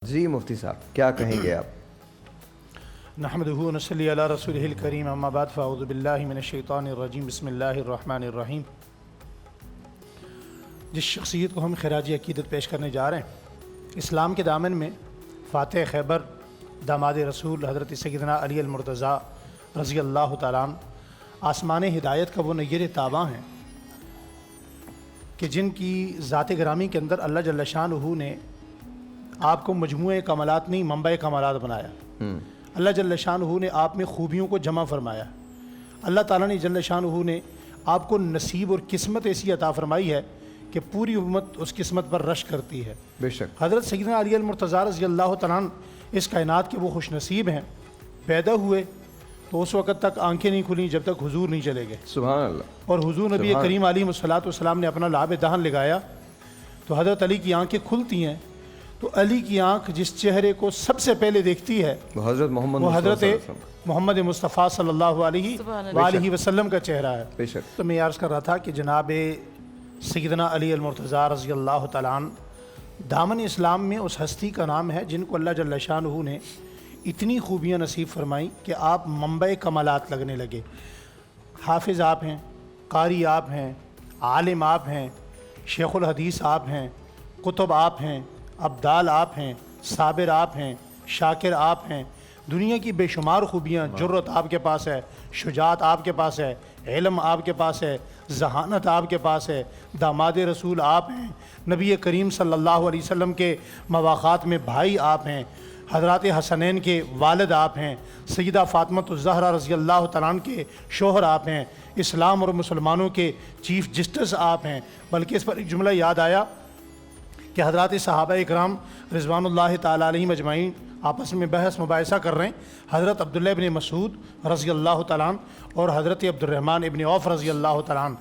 جی مفتی صاحب کیا کہیں گے آپ؟ نحمدہ و نصلی علی رسولہ الکریم، اما بعد فاعوذ باللہ من الشیطان الرجیم، بسم اللہ الرحمن الرحیم۔ جس شخصیت کو ہم خراج عقیدت پیش کرنے جا رہے ہیں، اسلام کے دامن میں فاتح خیبر داماد رسول حضرت سیدنا علی المرتضیٰ رضی اللہ تعالیٰ عنہ آسمان ہدایت کا وہ نیر تاباں ہیں کہ جن کی ذات گرامی کے اندر اللہ جل شانہ نے آپ کو مجموعہ کمالات نہیں منبع کمالات بنایا۔ اللہ جل شانہ نے آپ میں خوبیوں کو جمع فرمایا۔ اللہ تعالیٰ نے جل شانہ نے آپ کو نصیب اور قسمت ایسی عطا فرمائی ہے کہ پوری امت اس قسمت پر رش کرتی ہے۔ بے شک حضرت سیدنا علی المرتضیٰ رضی اللہ تعالیٰ عنہ اس کائنات کے وہ خوش نصیب ہیں، پیدا ہوئے تو اس وقت تک آنکھیں نہیں کھلیں جب تک حضور نہیں چلے گئے، سبحان اللہ۔ اور حضور نبی کریم علیہ الصلوۃ والسلام نے اپنا لعاب دہن لگایا تو حضرت علی کی آنکھیں کھلتی ہیں، تو علی کی آنکھ جس چہرے کو سب سے پہلے دیکھتی ہے وہ حضرت محمد مصطفیٰ صلی اللہ علیہ وآلہ وسلم کا چہرہ ہے۔ بے شک۔ تو میں یہ عرض کر رہا تھا کہ جناب سیدنا علی المرتضیٰ رضی اللہ تعالیٰ عنہ دامن اسلام میں اس ہستی کا نام ہے جن کو اللہ جل شانہ نے اتنی خوبیاں نصیب فرمائیں کہ آپ منبع کمالات لگنے لگے۔ حافظ آپ ہیں، قاری آپ ہیں، عالم آپ ہیں، شیخ الحدیث آپ ہیں، کتب آپ ہیں، ابدال آپ ہیں، صابر آپ ہیں، شاکر آپ ہیں، دنیا کی بے شمار خوبیاں، جرت آپ کے پاس ہے، شجاعت آپ کے پاس ہے، علم آپ کے پاس ہے، ذہانت آپ کے پاس ہے، داماد رسول آپ ہیں، نبی کریم صلی اللہ علیہ وسلم کے مواقعات میں بھائی آپ ہیں، حضرات حسنین کے والد آپ ہیں، سیدہ فاطمۃ الزہرا رضی اللہ تعالیٰ عنہ کے شوہر آپ ہیں، اسلام اور مسلمانوں کے چیف جسٹس آپ ہیں۔ بلکہ اس پر ایک جملہ یاد آیا کہ حضرات صحابہ اکرام رضوان اللہ تعالیٰ علیہم اجمعین آپس میں بحث مباحثہ کر رہے ہیں۔ حضرت عبداللہ ابن مسعود رضی اللہ تعالیٰ عنہ اور حضرت عبد الرحمن ابن عوف رضی اللہ تعالیٰ عنہ،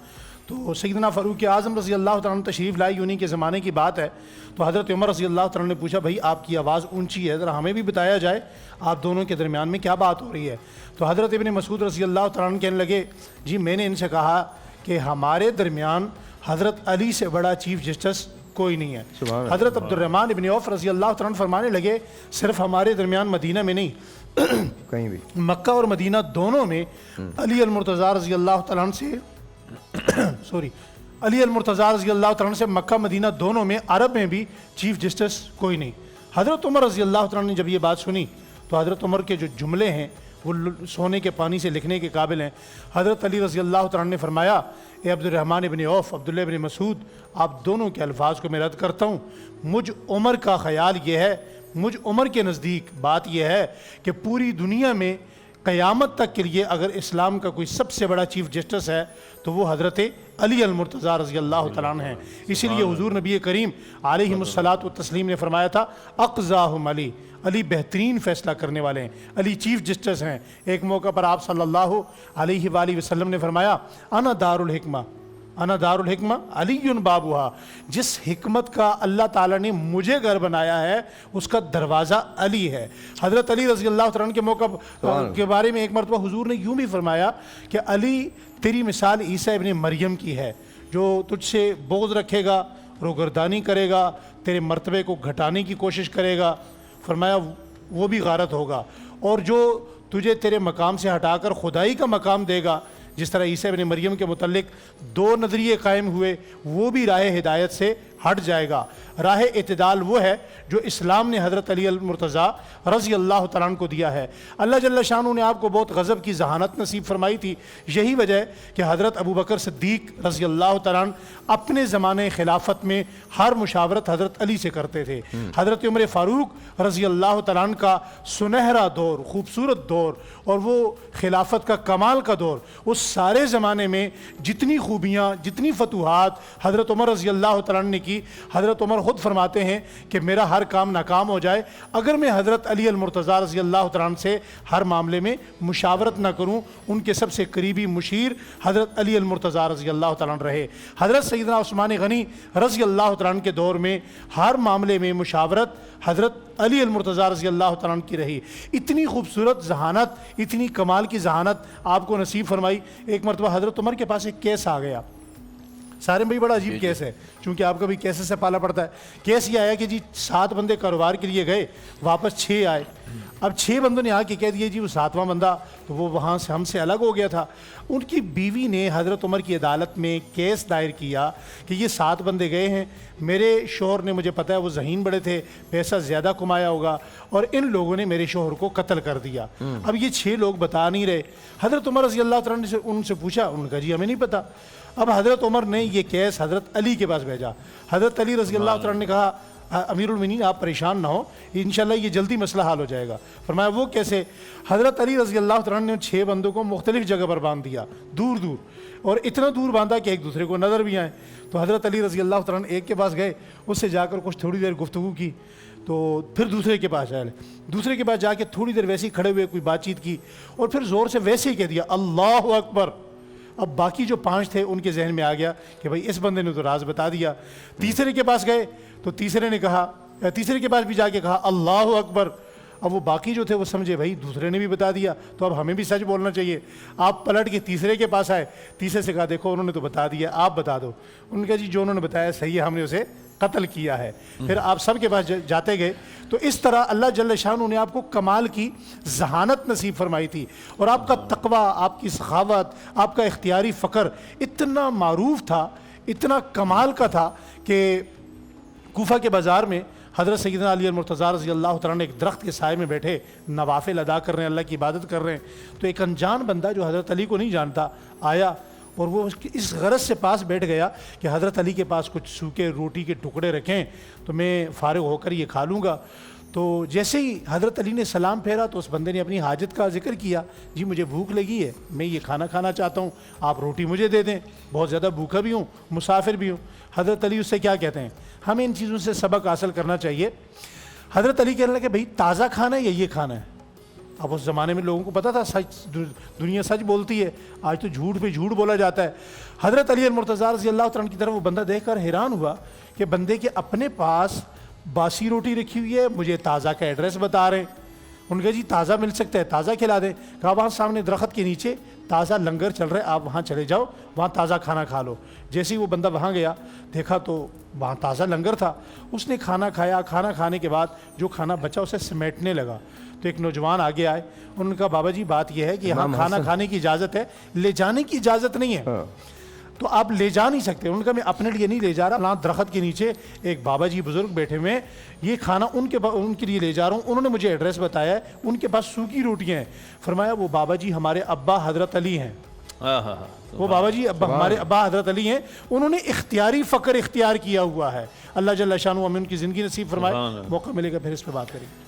تو سیدنا فاروق اعظم رضی اللہ تعالیٰ عنہ تشریف لائی، انہی کے زمانے کی بات ہے۔ تو حضرت عمر رضی اللہ تعالیٰ عنہ نے پوچھا، بھائی آپ کی آواز اونچی ہے، ذرا ہمیں بھی بتایا جائے آپ دونوں کے درمیان میں کیا بات ہو رہی ہے۔ تو حضرت ابن مسعود رضی اللہ تعالیٰ عنہ کہنے لگے، جی میں نے ان سے کہا کہ ہمارے درمیان حضرت علی سے بڑا چیف جسٹس کوئی نہیں ہے۔ حضرت عبد الرحمن ابن عوف رضی اللہ تعالیٰ عنہ فرمانے لگے، صرف ہمارے درمیان مدینہ میں نہیں، کہیں بھی مکہ اور مدینہ دونوں میں علی المرتضیٰ رضی اللہ تعالیٰ عنہ سے علی المرتضیٰ رضی اللہ تعالیٰ عنہ سے مکہ مدینہ دونوں میں عرب میں بھی چیف جسٹس کوئی نہیں۔ حضرت عمر رضی اللہ تعالیٰ عنہ نے جب یہ بات سنی تو حضرت عمر کے جو جملے ہیں وہ سونے کے پانی سے لکھنے کے قابل ہیں۔ حضرت علی رضی اللہ تعالیٰ عنہ نے فرمایا، اے عبد الرحمن ابن عوف، عبداللہ ابن مسعود، آپ دونوں کے الفاظ کو میں رد کرتا ہوں۔ مجھ عمر کا خیال یہ ہے، مجھ عمر کے نزدیک بات یہ ہے کہ پوری دنیا میں قیامت تک کے لیے اگر اسلام کا کوئی سب سے بڑا چیف جسٹس ہے تو وہ حضرت علی المرتضیٰ رضی اللہ تعالیٰ عنہ ہیں۔ اسی لیے حضور نبی کریم علیہ الصلوۃ والتسلیم نے فرمایا تھا، اقضاہم علی، علی بہترین فیصلہ کرنے والے ہیں، علی چیف جسٹس ہیں۔ ایک موقع پر آپ صلی اللہ علیہ وآلہ وسلم نے فرمایا، انا دار الحکمہ، انا دار الحکمہ علی بابوہا، جس حکمت کا اللہ تعالیٰ نے مجھے گھر بنایا ہے اس کا دروازہ علی ہے۔ حضرت علی رضی اللہ تعالیٰ عنہ کے موقع کے بارے میں ایک مرتبہ حضور نے یوں بھی فرمایا کہ علی تیری مثال عیسیٰ ابن مریم کی ہے، جو تجھ سے بغض رکھے گا، روگردانی کرے گا، تیرے مرتبے کو گھٹانے کی کوشش کرے گا، فرمایا وہ بھی غارت ہوگا، اور جو تجھے تیرے مقام سے ہٹا کر خدائی کا مقام دے گا، جس طرح عیسیٰ ابن مریم کے متعلق دو نظریے قائم ہوئے، وہ بھی راہ ہدایت سے ہٹ جائے گا۔ راہ اعتدال وہ ہے جو اسلام نے حضرت علی المرتضیٰ رضی اللہ تعالیٰ عنہ کو دیا ہے۔ اللہ جل شانہ نے آپ کو بہت غضب کی ذہانت نصیب فرمائی تھی، یہی وجہ ہے کہ حضرت ابو بکر صدیق رضی اللہ تعالیٰ عنہ اپنے زمانے خلافت میں ہر مشاورت حضرت علی سے کرتے تھے۔ حضرت عمر فاروق رضی اللہ تعالیٰ عنہ کا سنہرا دور، خوبصورت دور اور وہ خلافت کا کمال کا دور، اس سارے زمانے میں جتنی خوبیاں، جتنی فتوحات حضرت عمر رضی اللہ تعالیٰ عنہ نے کی، حضرت عمر خود فرماتے ہیں کہ میرا ہر کام ناکام ہو جائے اگر میں حضرت علی المرتضیٰ رضی اللہ تعالیٰ عنہ سے ہر معاملے میں مشاورت نہ کروں۔ ان کے سب سے قریبی مشیر حضرت علی المرتضیٰ رضی اللہ تعالیٰ عنہ رہے۔ حضرت سیدنا عثمان غنی رضی اللہ تعالیٰ عنہ کے دور میں ہر معاملے میں مشاورت حضرت علی المرتضیٰ رضی اللہ تعالیٰ عنہ کی رہی۔ اتنی خوبصورت ذہانت، اتنی کمال کی ذہانت آپ کو نصیب فرمائی۔ ایک مرتبہ حضرت عمر کے پاس ایک کیس آ گیا، سارے بھائی بڑا عجیب کیس ہے، چونکہ آپ کا بھی کیسے سے پالا پڑتا ہے۔ کیس یہ آیا کہ جی 7 بندے کاروبار کے لیے گئے، واپس 6 آئے۔ اب 6 بندوں نے آ کے کہہ دیا جی وہ 7واں بندہ تو وہ وہاں سے ہم سے الگ ہو گیا تھا۔ ان کی بیوی نے حضرت عمر کی عدالت میں کیس دائر کیا کہ یہ 7 بندے گئے ہیں، میرے شوہر نے، مجھے پتہ ہے وہ ذہین بڑے تھے، پیسہ زیادہ کمایا ہوگا، اور ان لوگوں نے میرے شوہر کو قتل کر دیا۔ اب یہ 6 لوگ بتا نہیں رہے۔ حضرت عمر رضی اللہ تعالیٰ نے ان سے پوچھا، انہوں نے کہا جی ہمیں نہیں پتہ۔ اب حضرت عمر نے یہ کیس حضرت علی کے پاس بھیجا۔ حضرت علی رضی اللہ تعالیٰ نے کہا امیر المومنین آپ پریشان نہ ہو، انشاءاللہ یہ جلدی مسئلہ حل ہو جائے گا۔ فرمایا وہ کیسے؟ حضرت علی رضی اللہ تعالیٰ نے 6 بندوں کو مختلف جگہ پر باندھ دیا، دور دور، اور اتنا دور باندھا کہ ایک دوسرے کو نظر بھی آئیں۔ تو حضرت علی رضی اللہ تعالیٰ ایک کے پاس گئے، اس سے جا کر کچھ تھوڑی دیر گفتگو کی، تو پھر دوسرے کے پاس آئے، دوسرے کے پاس جا کے تھوڑی دیر ویسے ہی کھڑے ہوئے کوئی بات چیت کی، اور پھر زور سے ویسے ہی کہہ دیا اللہ اکبر۔ اب باقی جو 5 تھے ان کے ذہن میں آ گیا کہ بھائی اس بندے نے تو راز بتا دیا۔ تیسرے کے پاس گئے تو تیسرے نے کہا، تیسرے کے پاس بھی جا کے کہا اللہ اکبر۔ اب وہ باقی جو تھے وہ سمجھے بھائی دوسرے نے بھی بتا دیا تو اب ہمیں بھی سچ بولنا چاہیے۔ آپ پلٹ کے تیسرے کے پاس آئے، تیسرے سے کہا دیکھو انہوں نے تو بتا دیا، آپ بتا دو۔ انہوں نے کہا جی جو انہوں نے بتایا صحیح ہے، ہم نے اسے قتل کیا ہے۔ پھر آپ سب کے پاس جاتے گئے، تو اس طرح اللہ جل شانہ نے آپ کو کمال کی ذہانت نصیب فرمائی تھی، اور آپ کا تقوی، آپ کی سخاوت، آپ کا اختیاری فقر اتنا معروف تھا، اتنا کمال کا تھا کہ کوفہ کے بازار میں حضرت سیدنا علی المرتضیٰ رضی اللہ تعالیٰ نے ایک درخت کے سائے میں بیٹھے نوافل ادا کر رہے ہیں، اللہ کی عبادت کر رہے ہیں، تو ایک انجان بندہ جو حضرت علی کو نہیں جانتا آیا، اور وہ اس غرض سے پاس بیٹھ گیا کہ حضرت علی کے پاس کچھ سوکھے روٹی کے ٹکڑے رکھیں تو میں فارغ ہو کر یہ کھا لوں گا۔ تو جیسے ہی حضرت علی نے سلام پھیرا تو اس بندے نے اپنی حاجت کا ذکر کیا، جی مجھے بھوک لگی ہے، میں یہ کھانا کھانا چاہتا ہوں، آپ روٹی مجھے دے دیں، بہت زیادہ بھوکا بھی ہوں، مسافر بھی ہوں۔ حضرت علی اس سے کیا کہتے ہیں؟ ہمیں ان چیزوں سے سبق حاصل کرنا چاہیے۔ حضرت علی کہنے لگے بھائی تازہ کھانا ہے یا یہ کھانا ہے؟ اب اس زمانے میں لوگوں کو پتا تھا سچ، دنیا سچ بولتی ہے، آج تو جھوٹ پہ جھوٹ بولا جاتا ہے۔ حضرت علی المرتضیٰ رضی اللہ تعالیٰ کی طرف وہ بندہ دیکھ کر حیران ہوا کہ بندے کے اپنے پاس باسی روٹی رکھی ہوئی ہے، مجھے تازہ کا ایڈریس بتا رہے ہیں۔ ان کا جی تازہ مل سکتا ہے، تازہ کھلا دیں۔ کہا وہاں سامنے درخت کے نیچے تازہ لنگر چل رہا ہے، آپ وہاں چلے جاؤ، وہاں تازہ کھانا کھا لو۔ جیسے ہی وہ بندہ وہاں گیا، دیکھا تو وہاں تازہ لنگر تھا، اس نے کھانا کھایا۔ کھانا کھانے کے بعد جو کھانا بچا اسے سمیٹنے لگا، تو ایک نوجوان آگے آئے، انہوں نے کہا بابا جی بات یہ ہے کہ یہاں کھانا کھانے کی اجازت ہے، لے جانے کی اجازت نہیں ہے، تو آپ لے جا نہیں سکتے۔ انہوں نے کہا میں اپنے لیے نہیں لے جا رہا، وہاں درخت کے نیچے ایک بابا جی بزرگ بیٹھے ہوئے ہیں، یہ کھانا ان کے لیے لے جا رہا ہوں، انہوں نے مجھے ایڈریس بتایا ہے، ان کے پاس سوکھی روٹیاں ہیں۔ فرمایا وہ بابا جی ہمارے ابا حضرت علی ہیں، وہ بابا جی ہمارے ابا حضرت علی ہیں، انہوں نے اختیاری فقر اختیار کیا ہوا ہے۔ اللہ جل شانہ ہمیں ان کی زندگی نصیب فرمائے، موقع ملے گا پھر اس پہ بات کریں گے۔